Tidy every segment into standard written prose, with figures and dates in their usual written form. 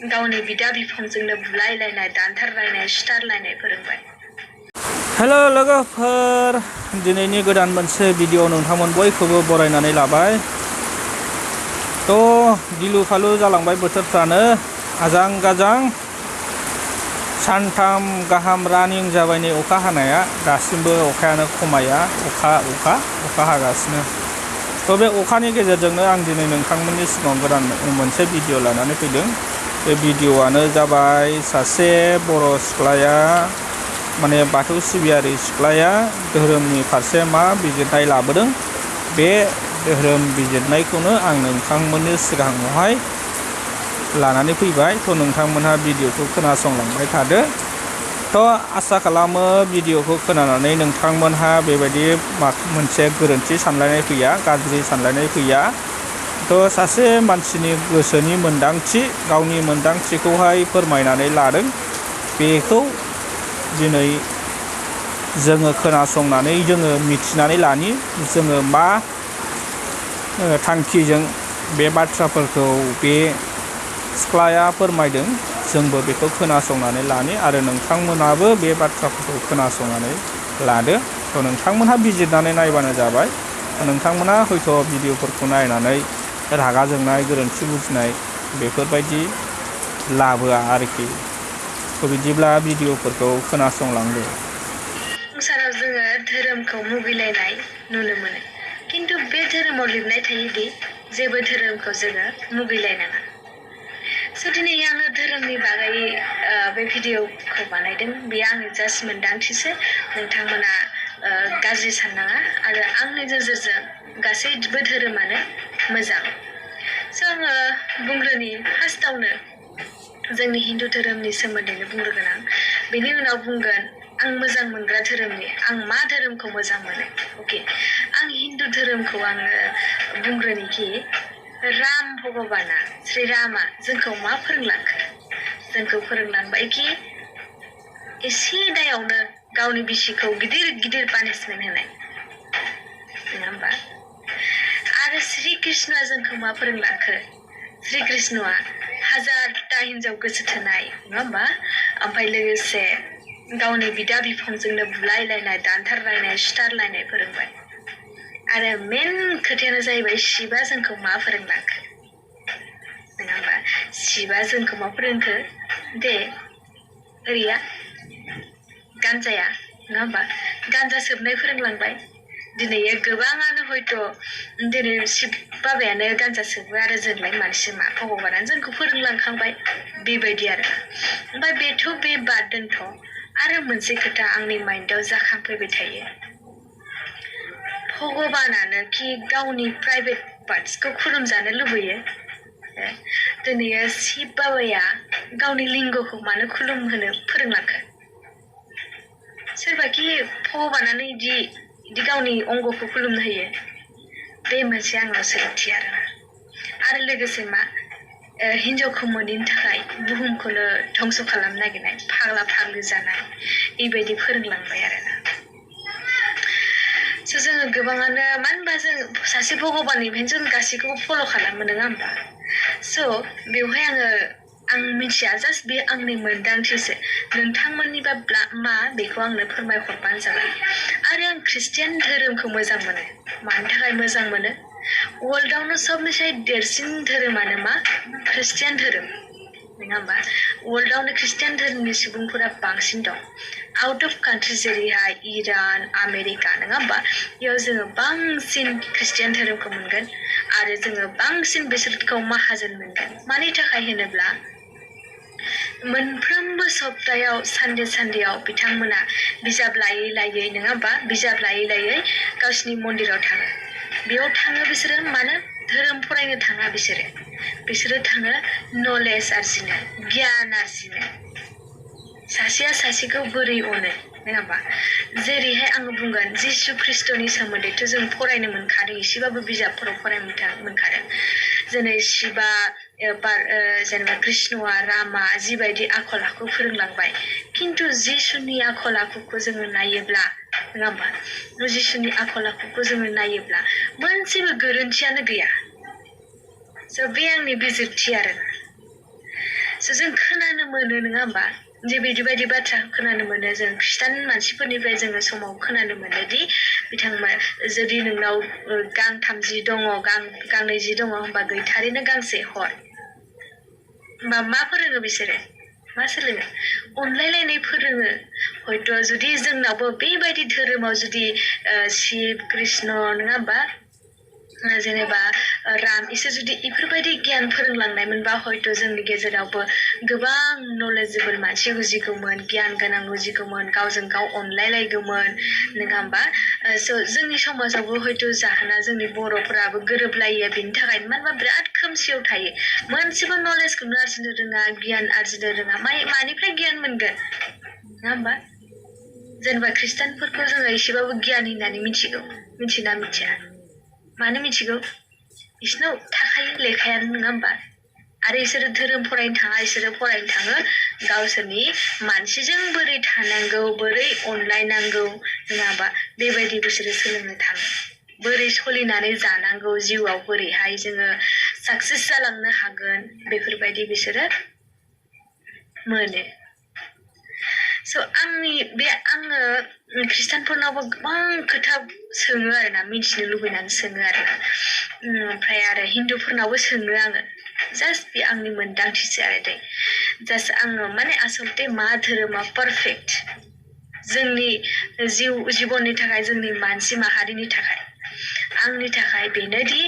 गावनि बिदा बिफंजोंनो बुलायलायनाय दानथारलायनाय सुथारलायनाय फोरोंबाय। हेलो लोगोफोर, दिनैनि गोदान मोनसे भिडिअ नोंथांमोन बयखौबो बरायनानै लाबाय। गिलु फालु जालांबाय बोथोरफ्रानो आजां गाजां। सानथाम गाहाम रानिं जाबाय नै अखा हानाया, दासिमबो अखायानो खमाया, अखा हागासिनो। बे अखानि गेजेरजोंनो आं दिनै नोंथांमोननि सिगाङाव गोदान मोनसे भिडिअ लानानै फैदों। बे भिडिअआनो जाबाय सासे बर' सिख्लाया माने बाथौ सिबियारि सिख्लाया धोरोमनि फारसे मा बिजिरनाय लाबोदों, बे धोरोम बिजिरनायखौनो आं नोंथांमोननि सिगाङावहाय लानानै फैबाय। नोंथांमोनहा भिडिअखौ खोनासंलांबाय थादो। आसा खालामो भिडिअखौ खोनानानै नोंथांमोनहा बेबायदि मोनसे गोरोन्थि सानलायनाय फैया, गाज्रि सानलायनाय फैया। सासे मानसिनि गोसोनि मोन्दांथि, गावनि मोन्दांथिखौहाय फोरमायनानै लादों। बेखौ दिनै जोङो खोनासंनानै जोङो मिथिनानै लानि, जोङो मा थांखिजों बे बाथ्राफोरखौ बे सिख्लाया फोरमायदों, जोंबो बेखौ खोनासंनानै लानि आरो नोंथांमोनाबो बे बाथ्राफोरखौ खोनासंनानै लादो। नोंथांमोनहा बिजिरनानै नायबानो जाबाय। नोंथांमोना हयथ' भिडिअफोरखौ नायनानै रागा जोंनाय, गोरोन्थि बुजिनाय बेफोरबायदि लाबोआ आरोखि। बिदिब्ला भिडिअफोरखौ खोनासंलांदो। संसाराव जोङो धोरोमखौ मुगैलायनाय नुनो मोनो, खिन्थु बे धोरोमाव लिरनाय थायोदि जेबो धोरोमखौ जोङो मुगैलायनाङा। दिनै आङो धोरोमनि बागै बे भिडिअखौ बानायदों। बेयो आंनि जास्ट मोन्दांथिसो, नोंथांमोना गाज्रि साननाङा आरो आंनि नोजोरजों गासैबो धोरोमानो मोजां। आङो बुंग्रोनि फार्स्टआवनो जोंनि हिन्दु धोरोमनि सोमोन्दैनो बुंग्रोगोन आं। बेनि उनाव बुंगोन आं मोजां मोनग्रा धोरोमनि, आं मा धोरोमखौ मोजां मोनो। अके, आं हिन्दु धोरोमखौ आङो बुंग्रोनिखि राम भगबाना, श्री रामा जोंखौ मा फोरोंलांखो? जोंखौ फोरोंलांबायखि एसे दायावनो गावनि बिसिखौ गिदिर गिदिर पानिशमेन्ट होनाय, नङा होमबा? आरो श्री कृष्णआ जोंखौ मा फोरोंलांखो? श्री कृष्णआ हाजारथा हिनजाव गोसो थोनाय, नङा होमबा? ओमफ्राय लोगोसे गावनि बिदा बिफंजोंनो बुलायलायनाय दानथारलायनाय सुथारलायनाय फोरोंबाय। आरो मेन खोथायानो जाहैबाय शिबा जोंखौ मा फोरोंलांखो, नङा होमबा? शिबा जोंखौ मा फोरोंखो? दे ओरैया गान्जाया, नङा होमबा? गान्जा सोबनाय फोरोंलांबाय। दिनै गोबाङानो हयथ' दिनै शिब बाबायानो गान्जा सोबो आरो जोंलाय मानसि मा? भगबानानो जोंखौ फोरोंलांखांबाय, बेबायदि आरो। ओमफ्राय बेथ' बे बाद दोनथ', आरो मोनसे खोथा आंनि माइन्डआव जाखांफैबाय थायो। भगबानानो कि गावनि प्राइभेट पार्टसखौ खुलुमजानो लुबैयो? दिनै शिब बाबाया गावनि लिंगखौ मानो खुलुमहोनो फोरोंलांखो? सोरबाखि भगबानानो इदि गावनि अंगखौ खुलुमनो होयो? बे मोनसे आंनाव सोंथि आरो लोगोसे मा हिनजावखौ मोनैनि थाखाय बुहुमखौनो धंस खालामनो नागिरनाय, फाग्ला फाग्लि जानाय, बेबायदि फोरोंलांबाय आरोना। जोङो गोबाङानो, मानो होनबा जों सासे भगबाननिफ्रायनो जों गासैखौबो फल' खालामो, नङा होमबा? बेवहाय आं मिथिया, जास्ट बे आंनि मोन्दांथिसो। नोंथांमोननिबा मा बेखौ आंनो फोरमायहरबानो जाबाय। आरो आं ख्रिस्टियान धोरोमखौ मोजां मोनो। मानि थाखाय मोजां मोनो? वर्ल्डआवनो सबनिफ्राय देरसिन धोरोमानो मा? ख्रिस्टियान धोरोम, नङा होमबा? वर्ल्डआवनो ख्रिस्टियान धोरोमनि सुबुंफोरा बांसिन दं। आउट अफ कान्ट्रि जेरैहाय इरान, आमेरिका, नङा होमबा? बेयाव जोङो बांसिन ख्रिस्टियान धोरोमखौ मोनगोन आरो जोङो बांसिन बिसोरखौ माहाजोन मोनगोन। मानि थाखाय होनोब्ला मोनफ्रोमबो सप्तायाव सानदेआव बिथांमोना बिजाब लायै लायै, नङा होमबा? बिजाब लायै लायै गावसिनि मन्दिराव थाङो। बेयाव थाङो बिसोरो मानो? धोरोम फरायनो थाङा बिसोरो थाङो नलेज आरजिनो, गियान आरजिनो, सासेया सासेखौ बोरै अनो, नङा होमबा? जेरैहाय आङो बुंगोन जिसु ख्रिस्ट'नि सोमोन्दैथ' जों फरायनो मोनखादों, एसेबाबो बिजाबफोराव फरायनो मोनखादों। जेरै शिबा, जेनेबा कृष्णआ, रामा जिबायदि आखल आखु फोरोंलांबाय, खिन्थु जिसुनि आखल आखुखौ जोङो नायोब्ला, नङा होमबा? जिसुनि आखल आखुखौ जोङो नायोब्ला मोनसेबो गोरोन्थियानो गैया। बे आंनि बिजिरथि आरोना। So जों खोनानो मोनो नङा होमबा जे बिदि बाथ्रा खोनानो मोनो जों खृष्टान मानसिफोरनिफ्राय जोङो समाव खोनानो मोनो दि बिथांमोन जुदि नोंनाव गांथाम जि दङ गांनै जि दङ होमबा गैथारैनो गांसे हर मा फोरोङो बिसोरो मा सोलोङो अनलायलायनाय फोरोङो हयथ' जुदि जोंनावबो बेबायदि धोरोमाव जुदि शिब कृष्ण नङा होमबा जेनेबा राम इसोर जुदि इफोरबायदि गियान फोरोंलांनायमोनबा हयथ' जोंनि गेजेरावबो गोबां नलेजेबोल मानसि उजिगौमोन गियान गोनां उजिगौमोन गावजों गाव अनलायलायगौमोन नङा होमबा जोंनि समाजावबो हयथ' जाहोना जोंनि बर'फोराबो गोरोबलायो बेनि थाखाय मानोबा बिराद खोमसियाव थायो मोनसेबो नलेजखौनो आरजिनो रोङा गियान आरजिनो रोङा मानिफ्राय गियान मोनगोन नङा होमबा जेनेबा खृष्टानफोरखौ जोङो एसेबाबो गियान होननानै मिथिना मिथिया मानो मिथिगौ बिसोरनाव थाखायो लेखायानो नङा होमबा आरो इसोरो धोरोम फरायनो थाङा इसोरो फरायनो थाङो गावसोरनि मानसिजों बोरै थानांगौ बोरै अनलायनांगौ नङाबा बेबायदि बिसोरो सोलोंनो थाङो बोरै सोलिनानै जानांगौ जिउआव बोरैहाय जोङो साक्सेस जालांनो हागोन बेफोरबायदि बिसोरो मोनो स' आङो खृष्टानफोरनावबो गोबां खोथा सोङो आरोना मिथिनो लुबैनानै सोङो आरोना ओमफ्राय आरो हिन्दुफोरनावबो सोङो आङो जास्ट बे आंनि मोनदांथिसो आरो दै जास्ट आङो माने आसलथे मा धोरोमा पारफेक्ट जोंनि जिबननि थाखाय जोंनि मानसि माहारिनि थाखाय आंनि थाखाय बेनोदि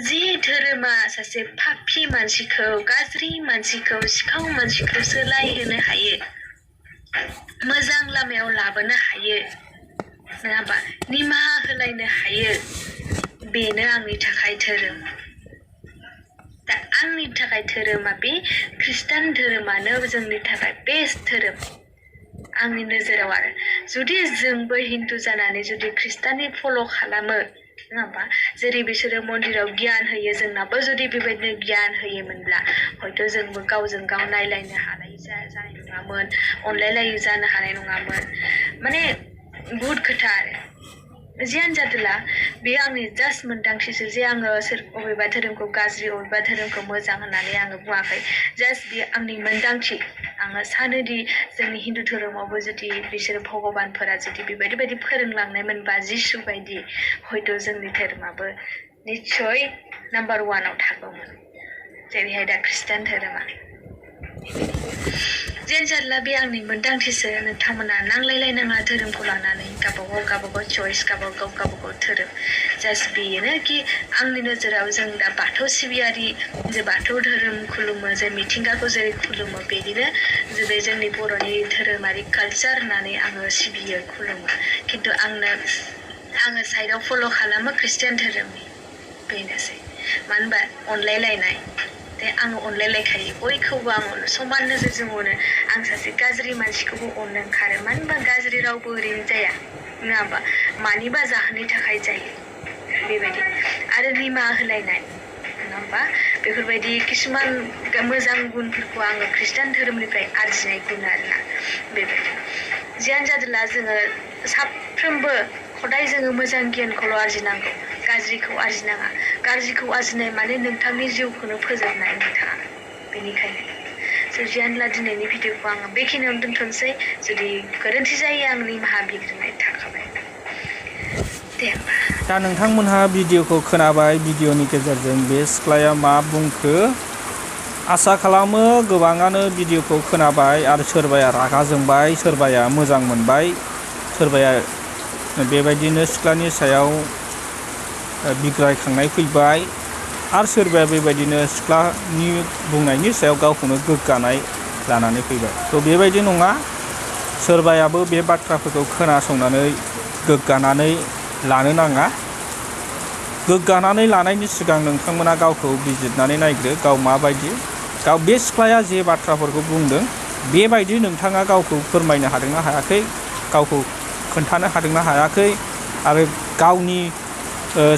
जि धोरोमा सासे पापि मानसिखौ गाज्रि मानसिखौ सिखाव मानसिखौ सोलायहोनो हायो मोजां लामायाव लाबोनो हायो नङाबा निमाहा होलायनो हायो बेनो आंनि थाखाय धोरोम दा आंनि थाखाय धोरोमा बे खृष्टान धोरोमानो जोंनि थाखाय बेस्ट धोरोम आंनि नोजोराव आरो जुदि जोंबो हिन्दु जानानै जुदि खृष्टाननि फल' खालामो नङा होमबा जेरै बिसोरो मन्दिराव गियान होयो जोंनाबो जुदि बेबायदिनो गियान होयोमोनब्ला हयथ' जोंबो गावजों गाव नायलायनो हानाय जानाय नङामोन अनलायलायै जानो हानाय नङामोन माने बुहुद खोथा आरो जियानो जादोला बेयो आंनि जास्ट मोनदांथिसो जे आङो अबेबा धोरोमखौ गाज्रि अबेबा धोरोमखौ मोजां होननानै आङो बुङाखै जास्ट बेयो आंनि मोनदांथि आङो सानोदि जोंनि हिन्दु धोरोमावबो जुदि बिसोरो भगबानफोरा जुदि बेबायदि फोरोंलांनायमोनबा जिसु बायदि हयथ' जोंनि धोरोमाबो निस्सय नाम्बार 1आव थागौमोन जेरैहाय दा खृष्टान धोरोमा जेनजारला बे आंनि मोनदांथिसो नोंथांमोना नांलायलायनाङा धोरोमखौ लानानै गावबागाव चयस गावबागाव धोरोम जास्ट बेनो कि आंनि नोजोराव जों दा बाथौ सिबियारि जे बाथौ धोरोम खुलुमो जे मिथिंगाखौ जेरै खुलुमो बिदिनो जेरै जोंनि बर'नि धोरोमारि कालचार होननानै आङो सिबियो खुलुमो खिन्थु आङो साइडआव फल' खालामो खृष्टान धोरोमनि बेनोसै मानो होनबा अनलायलायनाय दे आङो अनलायलायखायो बयखौबो आं समान नोजोरजों अनो आं सासे गाज्रि मानसिखौबो अननो ओंखारो मानो होनबा गाज्रि रावबो ओरैनो जाया नङा होमबा मानिबा जाहोननि थाखाय जायो बेबायदि आरो निमाहा होलायनाय नङा होमबा बेफोरबायदि किसुमान मोजां गुनफोरखौ आङो खृष्टान धोरोमनिफ्राय आरजिनाय गुन आरोना बेबायदि जियानो जादोला जोङो साफ्रोमबो हदाय जोङो मोजां गियानखौल' आरजिनांगौ गाज्रिखौ आरजिनाङा गाज्रिखौ आरजिनाय माने नोंथांनि जिउखौनो फोजोबनाय नोंथाङा बेनिखायनो जियानोला दिनैनि भिडिअखौ आङो बेखिनियावनो दोनथ'नोसै जुदि गोरोन्थि जायो आं निमाहा बिग्रोनाय थाखाबाय दे होमबा दा नोंथांमोनहा भिडिअखौ खोनाबाय भिडिअनि गेजेरजों बे सिख्लाया मा बुंखो आसा खालामो गोबाङानो भिडिअखौ खोनाबाय आरो सोरबाया रागा जोंबाय सोरबाया मोजां मोनबाय सोरबाया बेबायदिनो सिख्लानि सायाव बिग्रायखांनाय फैबाय आरो सोरबाया बेबायदिनो सिख्लानि बुंनायनि सायाव गावखौनो गोग्गानाय लानानै फैबाय थ' बेबायदि नङा सोरबायाबो बे बाथ्राफोरखौ खोनासंनानै गोग्गानानै लानो नाङा गोग्गानानै लानायनि सिगां नोंथांमोना गावखौ बिजिरनानै नायग्रो गाव माबायदि गाव बे सिख्लाया जे बाथ्राफोरखौ बुंदों बेबायदि नोंथाङा गावखौ फोरमायनो हादोंना हायाखै गावखौ खोन्थानो हादोंना हायाखै आरो गावनि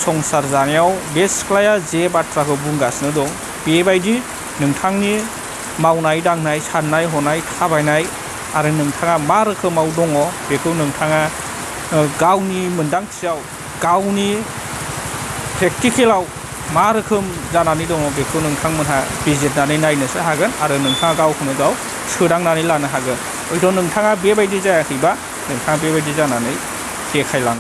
संसार जानायाव बे सिख्लाया जे बाथ्राखौ बुंगासिनो दं बेबायदि नोंथांनि मावनाय दांनाय साननाय हनाय थाबायनाय आरो नोंथाङा मा रोखोमाव दङ बेखौ नोंथाङा गावनि मोनदांथियाव गावनि प्रेक्टिकेलाव मा रोखोम जानानै दङ बेखौ नोंथांमोनहा बिजिरनानै नायनोसो हागोन आरो नोंथाङा गावखौनो गाव सोदांनानै लानो हागोन। हयथ' नोंथाङा बेबायदि जायाखैबा नोंथाङा बेबायदि जानानै देखायलांगोन।